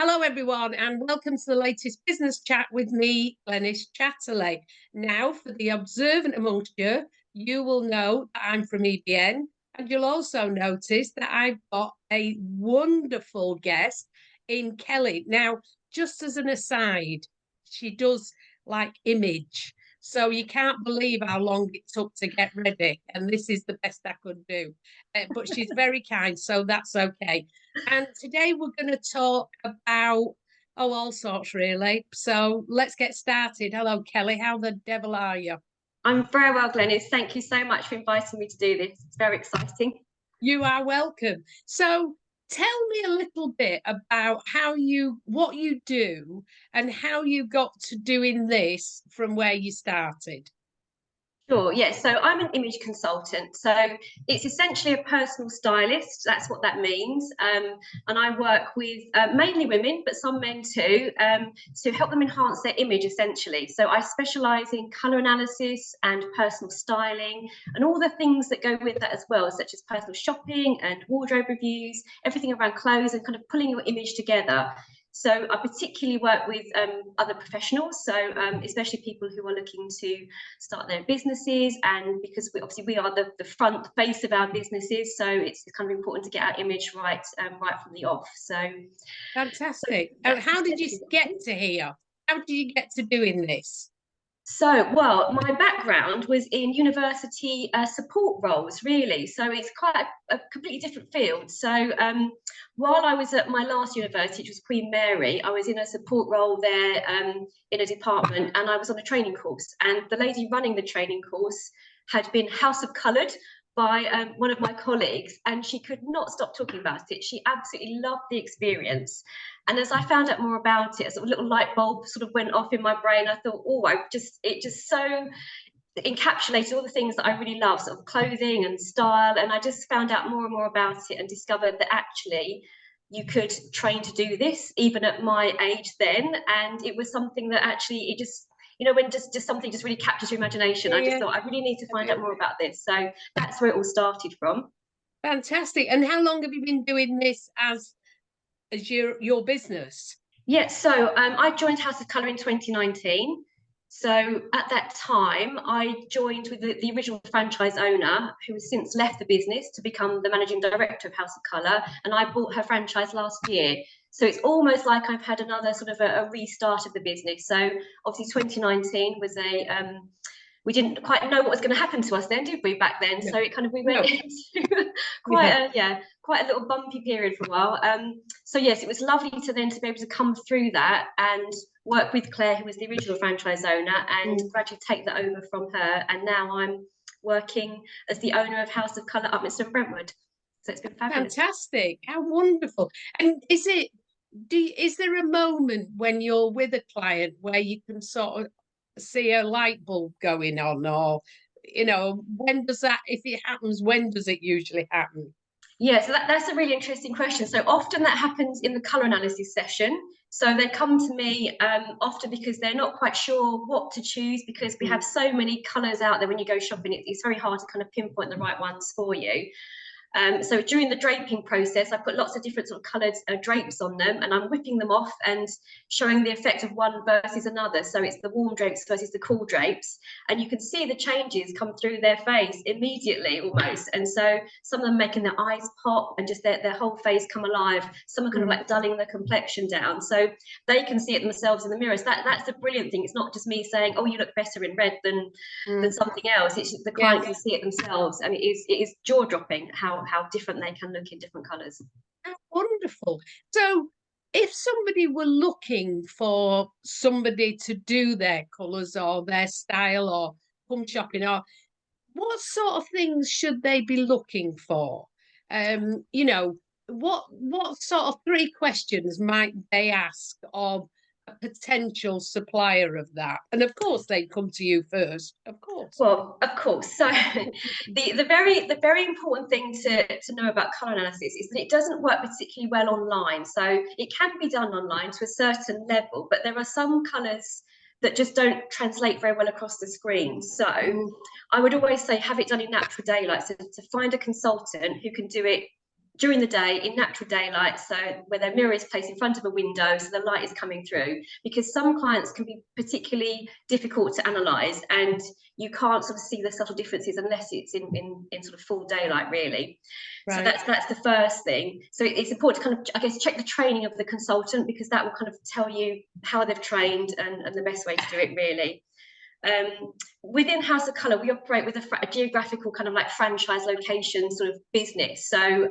Hello, everyone, and welcome to the latest business chat with me, Glenys Chatterley. Now, for the observant amongst you, you will know that I'm from EBN, and you'll also notice that I've got a wonderful guest in Kelly. Now, just as an aside, she does like image. So you can't believe how long it took to get ready. And this is the best I could do. But she's very kind, so that's okay. And today we're going to talk about, all sorts really. So let's get started. Hello, Kelly. How the devil are you? I'm very well, Glenys. Thank you so much for inviting me to do this. It's very exciting. You are welcome. So tell me a little bit about what you do and how you got to doing this from where you started. Sure, yes. So I'm an image consultant. So it's essentially a personal stylist. That's what that means. And I work with mainly women, but some men too, to help them enhance their image essentially. So I specialize in color analysis and personal styling and all the things that go with that as well, such as personal shopping and wardrobe reviews, everything around clothes and kind of pulling your image together. So I particularly work with other professionals, so especially people who are looking to start their businesses, and because we are the front face of our businesses, so it's kind of important to get our image right right from the off. So Fantastic. And how did you get to here? How did you get to doing this? So, well, my background was in university support roles, really. So it's quite a completely different field. So while I was at my last university, which was Queen Mary, I was in a support role there in a department, and I was on a training course. And the lady running the training course had been House of Coloured by one of my colleagues, and she could not stop talking about it. She absolutely loved the experience. And as I found out more about it, a sort of little light bulb sort of went off in my brain. I thought, oh, it just so encapsulated all the things that I really love, sort of clothing and style. And I just found out more and more about it and discovered that actually you could train to do this even at my age then. And it was something that actually it just, when just something just really captures your imagination. I just thought I really need to find out more about this. So that's where it all started from. Fantastic. And how long have you been doing this as your business? Yeah, so I joined House of Colour in 2019. So at that time, I joined with the original franchise owner, who has since left the business to become the managing director of House of Colour, and I bought her franchise last year. So it's almost like I've had another sort of a restart of the business. So obviously 2019 was we didn't quite know what was going to happen to us then, did we, back then? So it kind of we went into quite a little bumpy period for a while. So yes, it was lovely to then to be able to come through that and work with Claire, who was the original franchise owner, and gradually take that over from her. And now I'm working as the owner of House of Colour Upminster and Brentwood. So it's been fabulous. Fantastic. How wonderful. And is there a moment when you're with a client where you can sort of see a light bulb going on, or when does that, if it happens, when does it usually happen? Yeah, so that's a really interesting question. So often that happens in the colour analysis session. So they come to me often because they're not quite sure what to choose, because we have so many colours out there when you go shopping. It's very hard to kind of pinpoint the right ones for you. So during the draping process, I put lots of different sort of coloured drapes on them, and I'm whipping them off and showing the effect of one versus another. So it's the warm drapes versus the cool drapes, and you can see the changes come through their face immediately almost. And so some of them making their eyes pop and just their whole face come alive. Some are kind of like dulling the complexion down, so they can see it themselves in the mirrors. That's the brilliant thing. It's not just me saying, oh, you look better in red than something else. It's the client can see it themselves, and it is jaw-dropping how different they can look in different colours. Wonderful. So if somebody were looking for somebody to do their colours or their style or come shopping, or what sort of things should they be looking for? What sort of 3 questions might they ask of a potential supplier of that? And of course they come to you first, of course. Well, of course. So the very important thing to know about colour analysis is that it doesn't work particularly well online. So it can be done online to a certain level, but there are some colours that just don't translate very well across the screen. So I would always say have it done in natural daylight. So to find a consultant who can do it during the day in natural daylight, so where their mirror is placed in front of a window so the light is coming through, because some clients can be particularly difficult to analyze and you can't sort of see the subtle differences unless it's in sort of full daylight, really. So Right. that's the first thing. So it's important to kind of, I guess, check the training of the consultant, because that will kind of tell you how they've trained and the best way to do it, really. Within House of Colour, we operate with a geographical kind of like franchise location sort of business. So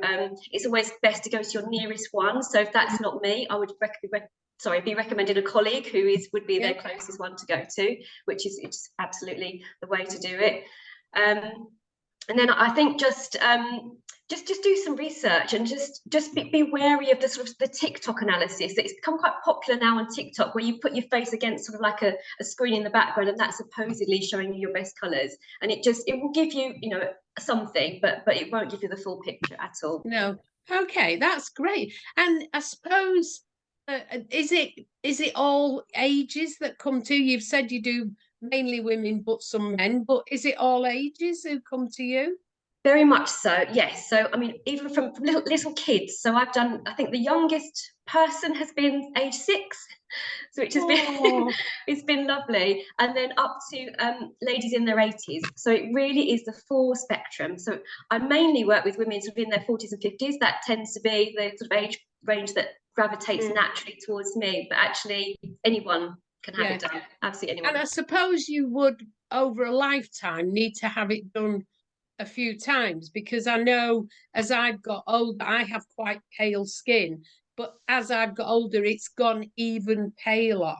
it's always best to go to your nearest one. So if that's not me, I would be recommending a colleague who would be their closest one to go to, which is it's absolutely the way to do it. And then I think just do some research and just be wary of the sort of the TikTok analysis. It's become quite popular now on TikTok, where you put your face against sort of like a screen in the background, and that's supposedly showing you your best colours. And it will give you, you know, something, but it won't give you the full picture at all. No. Okay, that's great. And I suppose is it all ages that come to you? You've said you do mainly women, but some men. But is it all ages who come to you? Very much so, yes. So, I mean, even from little kids. So I've done, I think the youngest person has been age 6, so which has been Oh, it's been lovely. And then up to ladies in their 80s. So it really is the full spectrum. So I mainly work with women sort of in their 40s and 50s. That tends to be the sort of age range that gravitates naturally towards me. But actually, anyone can have it done. Absolutely anyone. and I suppose you would, over a lifetime, need to have it done a few times, because I know as I've got older, I have quite pale skin, but as I've got older, it's gone even paler.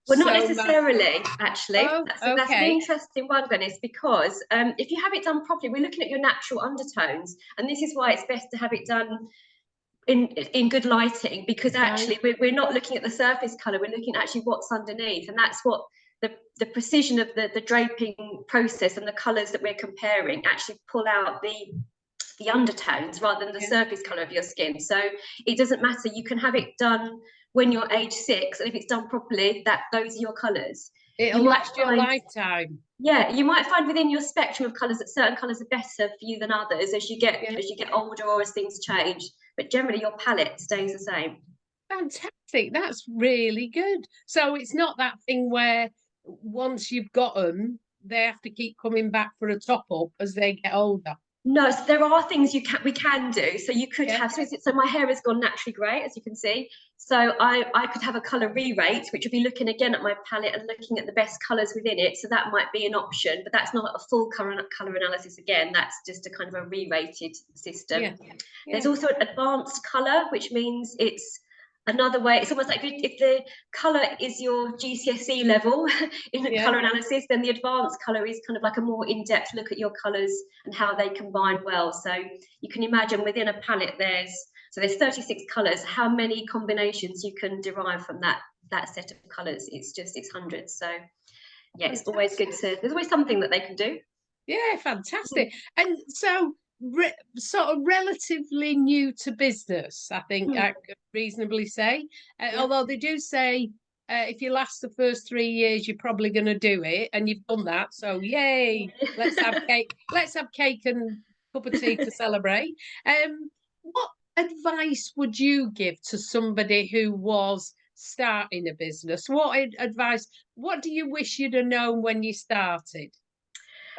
Well, not So my, necessarily, actually. oh, That's an okay, interesting one, Glenys, because if you have it done properly, we're looking at your natural undertones, and this is why it's best to have it done in good lighting, because right, actually we're not looking at the surface colour, we're looking actually what's underneath, and that's what the precision of the draping process and the colours that we're comparing actually pull out the undertones rather than the surface colour of your skin. So it doesn't matter, you can have it done when you're age 6, and if it's done properly, those are your colours. You it'll might last you a find, lifetime. yeah, you might find within your spectrum of colours that certain colours are better for you than others as you get older or as things change. But generally, your palette stays the same. Fantastic, that's really good. So it's not that thing where once you've got them, they have to keep coming back for a top up as they get older. No, so there are things we can do. So you could Yeah, have, so my hair has gone naturally grey, as you can see. So I could have a colour re-rate, which would be looking again at my palette and looking at the best colours within it. So that might be an option, but that's not a full colour analysis again. That's just a kind of a re-rated system. yeah, There's yeah. also an advanced colour, which means it's another way. It's almost like if the colour is your GCSE level in the Yeah. colour analysis, then the advanced colour is kind of like a more in-depth look at your colours and how they combine well. So you can imagine within a palette there's 36 colours. How many combinations you can derive from that set of colours? It's hundreds. So yeah, it's always good to. There's always something that they can do. Yeah, fantastic. And so, sort of relatively new to business, I think I could reasonably say. Yeah. Although they do say if you last the first 3 years, you're probably going to do it, and you've done that. So, yay! Let's have cake. Let's have cake and cup of tea to celebrate. What advice would you give to somebody who was starting a business? What advice? What do you wish you'd have known when you started?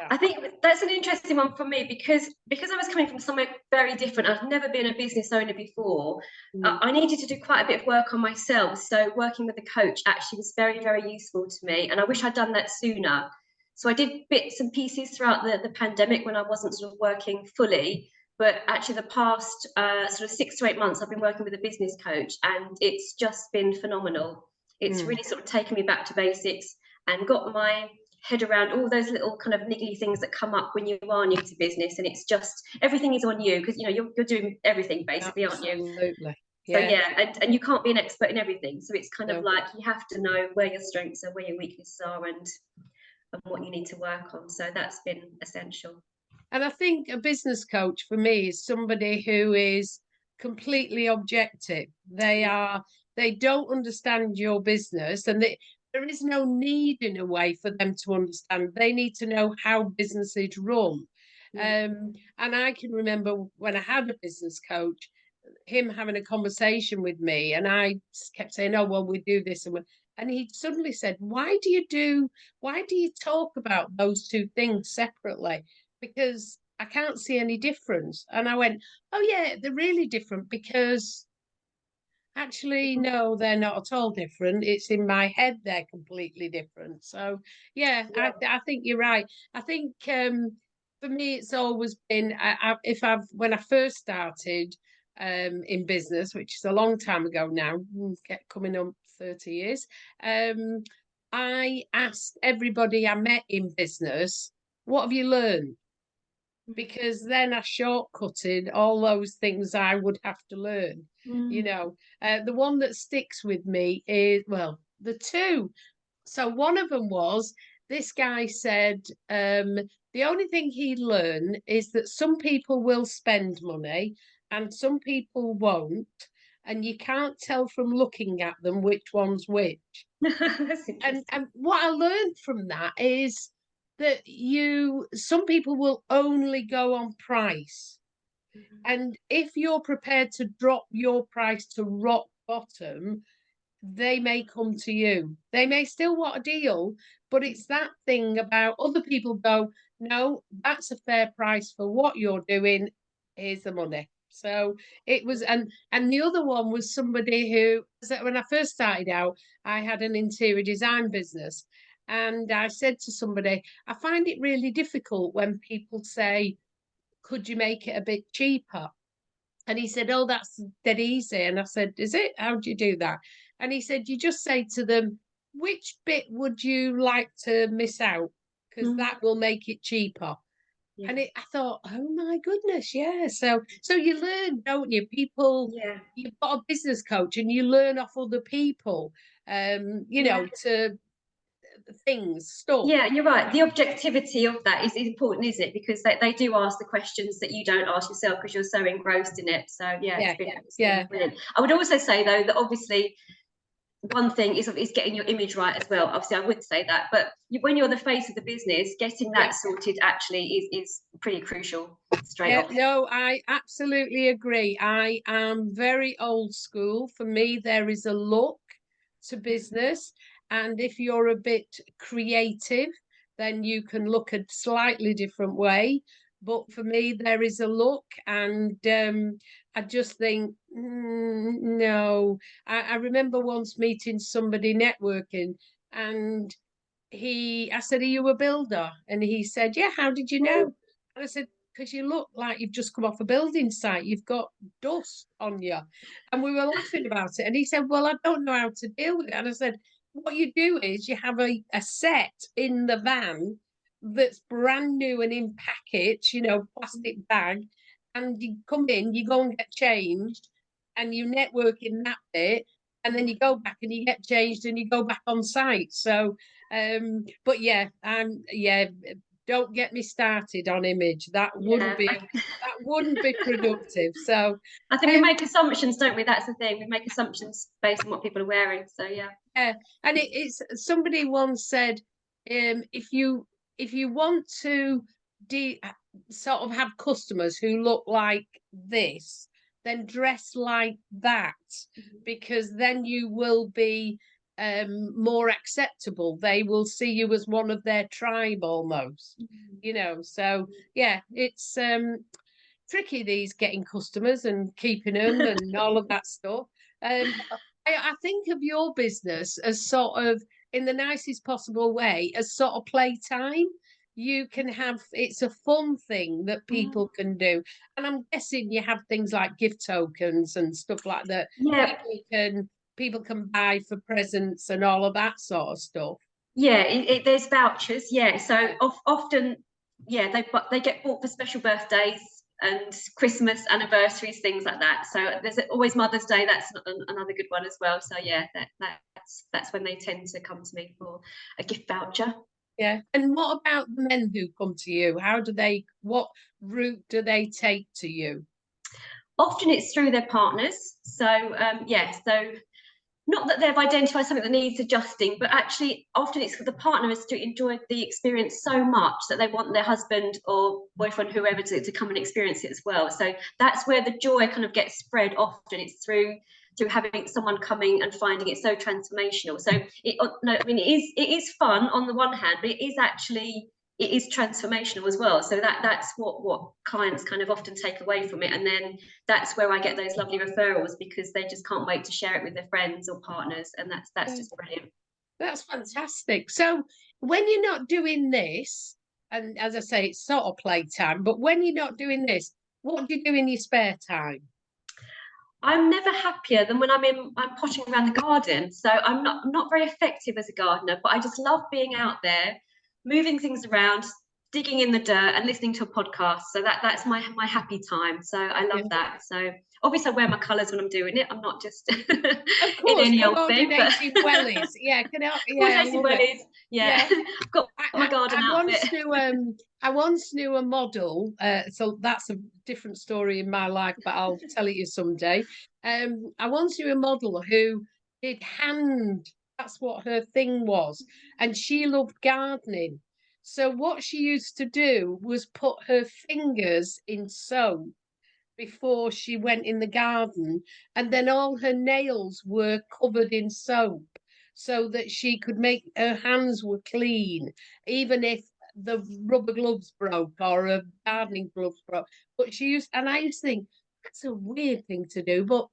I think that's an interesting one for me, because I was coming from somewhere very different. I've never been a business owner before. I needed to do quite a bit of work on myself. So working with a coach actually was very, very useful to me. And I wish I'd done that sooner. So I did bits and pieces throughout the pandemic when I wasn't sort of working fully. But actually the past sort of 6 to 8 months, I've been working with a business coach, and it's just been phenomenal. It's really sort of taken me back to basics and got my head around all those little kind of niggly things that come up when you are new to business, and it's just everything is on you, because you know you're doing everything basically, aren't you? Absolutely. So Yeah. yeah, and you can't be an expert in everything, so it's kind of No. like you have to know where your strengths are, where your weaknesses are, and what you need to work on. So that's been essential. And I think a business coach for me is somebody who is completely objective. They don't understand your business, and there is no need in a way for them to understand. They need to know how businesses run. Mm. And I can remember when I had a business coach, him having a conversation with me, and I kept saying, "Oh well, we do this," and he suddenly said, why do you talk about those two things separately? Because I can't see any difference." And I went, "Oh yeah, they're really different because actually, no, they're not at all different. It's in my head they're completely different." So yeah, I think you're right. I think for me it's always been if I've when I first started in business, which is a long time ago now, get coming up 30 years, um, I asked everybody I met in business, "What have you learned?" Because then I shortcutted all those things I would have to learn. You Mm. know, the one that sticks with me is, well, the two. So one of them was this guy said the only thing he learned is that some people will spend money and some people won't, and you can't tell from looking at them which one's which. That's And interesting. what I learned from that is that some people will only go on price. Mhm. And if you're prepared to drop your price to rock bottom, they may come to you. They may still want a deal, but it's that thing about other people go, "No, that's a fair price for what you're doing. Here's the money." So it was, and the other one was somebody who, so when I first started out, I had an interior design business. And I said to somebody, "I find it really difficult when people say, 'Could you make it a bit cheaper?'" And he said, "Oh, that's dead easy." And I said, "Is it? How do you do that?" And he said, "You just say to them, 'Which bit would you like to miss out? Because Mm. that will make it cheaper.'" Yeah. And I thought, "Oh my goodness, yeah." So you learn, don't you? People, Yeah. you've got a business coach and you learn off other people, Yeah. to stuff. Yeah, you're right. The objectivity of that is important, is it? Because they do ask the questions that you don't ask yourself because you're so engrossed in it. So yeah, Yeah, it's been yeah, brilliant. I would also say though that obviously one thing is getting your image right as well. Obviously, I would say that, but when you're the face of the business, getting yeah. that sorted actually is pretty crucial straight Yeah, off. no, I absolutely agree. I am very old school. For me, there is a look to business, and if you're a bit creative, then you can look a slightly different way. But for me, there is a look, and I just think, no. I remember once meeting somebody networking, and I said, "Are you a builder?" And he said, "Yeah, how did you know?" And I said, "Because you look like you've just come off a building site. You've got dust on you." And we were laughing about it. And he said, "Well, I don't know how to deal with it." And I said, "What you do is you have a set in the van that's brand new and in package, plastic bag. And you come in, you go and get changed, and you network in that bit. And then you go back and you get changed and you go back on site." So, but yeah, yeah, don't get me started on image. Yeah, That wouldn't be productive. So, I think we um, make assumptions, don't we? That's the thing. We make assumptions based on what people are wearing. So yeah. yeah, and it's somebody once said, if you want to sort of have customers who look like this, then dress like that, because then you will be more acceptable. They will see you as one of their tribe almost, So yeah, it's tricky, these getting customers and keeping them and all of that stuff. I think of your business as sort of, in the nicest possible way, as sort of playtime. You can have, it's a fun thing that Mm. people can do. And I'm guessing you have things like gift tokens and stuff like that. Yeah, People can buy for presents and all of that sort of stuff. yeah. There's vouchers. Yeah, so Yeah. often, yeah, they get bought for special birthdays and Christmas anniversaries, things like that. So there's always Mother's Day. That's another good one as well. So yeah, that's when they tend to come to me for a gift voucher. Yeah. And what about the men who come to you? What route do they take to you? Often it's through their partners. So yeah, so not that they've identified something that needs adjusting, but actually often it's the partner has to enjoy the experience so much that they want their husband or boyfriend, whoever, to come and experience it as well. So that's where the joy kind of gets spread often. It's through having someone coming and finding it so transformational. So no, I mean it is fun on the one hand, but it is transformational as well. So that's what clients kind of often take away from it. And then that's where I get those lovely referrals, because they just can't wait to share it with their friends or partners. And that's just brilliant. That's fantastic. So when you're not doing this, and as I say, it's sort of playtime, but when you're not doing this, what do you do in your spare time? I'm never happier than when I'm potting around the garden. So I'm not very effective as a gardener, but I just love being out there, moving things around, digging in the dirt and listening to a podcast. So that's my happy time. So I love that. So obviously I wear my colours when I'm doing it. I'm not just Of in course, any old thing, but coordinating wellies. Yeah, yeah, I coordinating love it. wellies. Yeah. Yeah. I've got my garden outfit. I once knew a model, so that's a different story in my life, but I'll tell it you someday. I once knew a model who did hand, that's what her thing was, and she loved gardening. So what she used to do was put her fingers in soap before she went in the garden, and then all her nails were covered in soap so that she could make her hands were clean, even if the rubber gloves broke or her gardening gloves broke. But she used, and I used to think that's a weird thing to do, but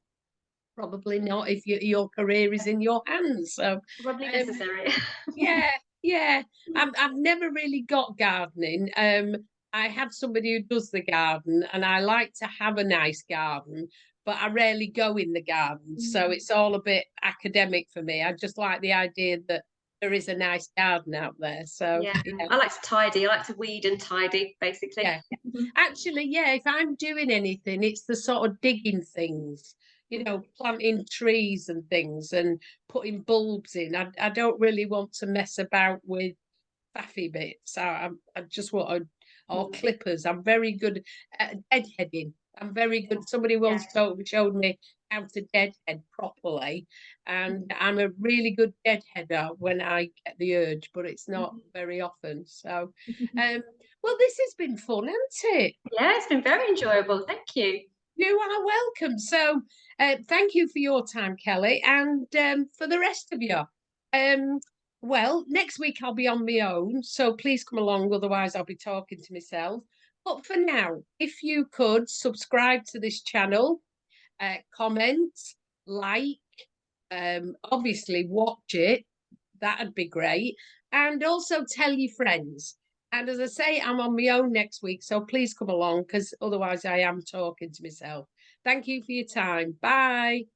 probably not if your career is in your hands. So, Probably um, necessary. yeah, yeah. I've never really got gardening. I have somebody who does the garden, and I like to have a nice garden, but I rarely go in the garden. So it's all a bit academic for me. I just like the idea that there is a nice garden out there. So Yeah. yeah, I like to tidy. I like to weed and tidy, basically. yeah. Actually, yeah, if I'm doing anything, it's the sort of digging things, planting trees and things and putting bulbs in. I don't really want to mess about with faffy bits. I just want or clippers. I'm very good at deadheading. I'm very good. Somebody Yeah. once showed me how to deadhead properly, and I'm a really good deadheader when I get the urge, but it's not very often. So, well, this has been fun, hasn't it? Yeah, it's been very enjoyable. Thank you. You are welcome. So, thank you for your time, Kelly, and for the rest of you. Um, well, next week I'll be on my own, so please come along, otherwise, I'll be talking to myself. But for now, if you could subscribe to this channel, comment, like, obviously watch it, that'd be great. And also tell your friends. And as I say, I'm on my own next week, so please come along because otherwise I am talking to myself. Thank you for your time. Bye.